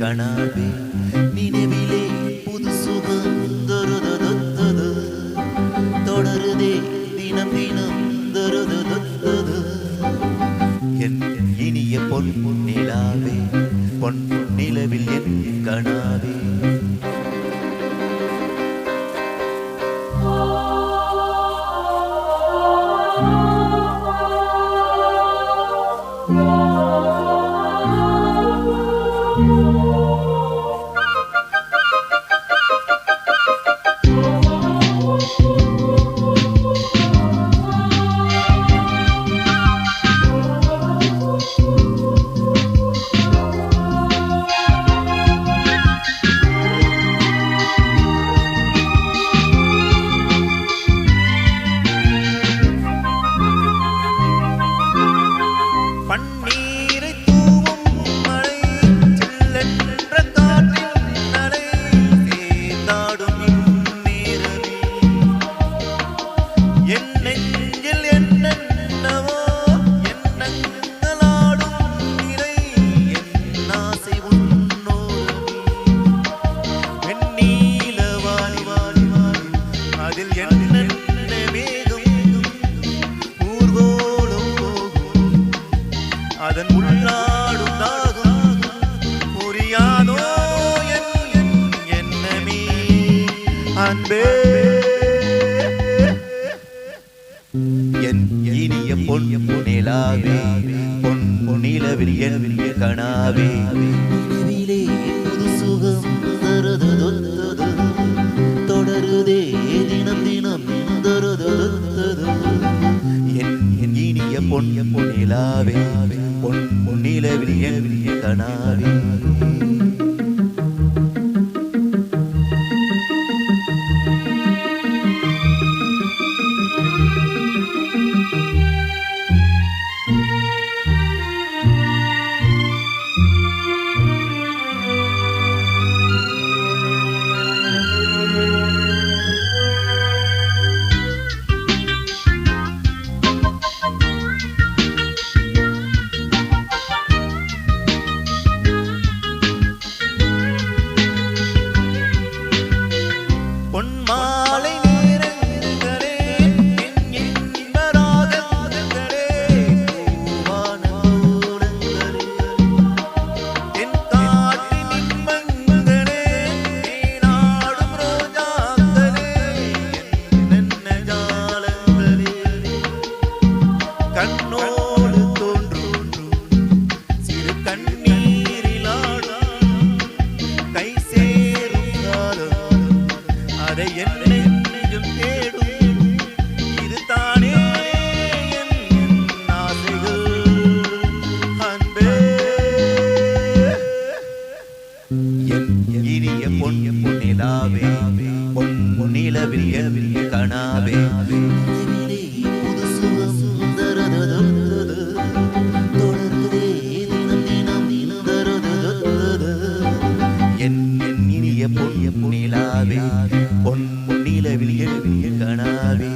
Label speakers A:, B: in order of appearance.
A: கனாவே நினைவிலே புது சுகம் தொருதொத்தது தொடருதே தினம் தினம் தொருதொத்தது என் இனிய பொன் நிலாவே பொன் நிலவில் என் கனாவே அதன் உள்ளாடும் தாகம் புரியாதோ என்னமே அன்பே என் இனிய பொன் நிலாவே பொன் நிலவில் என் கனாவே நினைவிலே புது சுகம் தருதொத்தது தொடருதே தினம் தினம் தருதொத்தது என் இனிய பொன் நிலாவே பொன் நிலவில் என் கனாவே பொன்மாலை நேரங்களே என் இன்பராகங்களே பூவான தோளங்களே என் காட்டின் இன்பங்களே நாடும் ரோஜாக்களே என்ன ஜாலங்களே கண்ணோடு தோன்றும் சிறு கண்ணீரிலாடும் கை சேரும் காலம் அதை என்னை நெஞ்சம் தேடும் இது தானே என் ஆசைகள் அன்பே என் இனிய பொன் நிலாவே பொன் நிலவில் என் கனாவே புது சுகம் தருதொத்தது தொடருதே தினம் தினம் தருதொத்தது என் இனிய பொன் நிலாவே பொன் நிலவில் என் கனாவே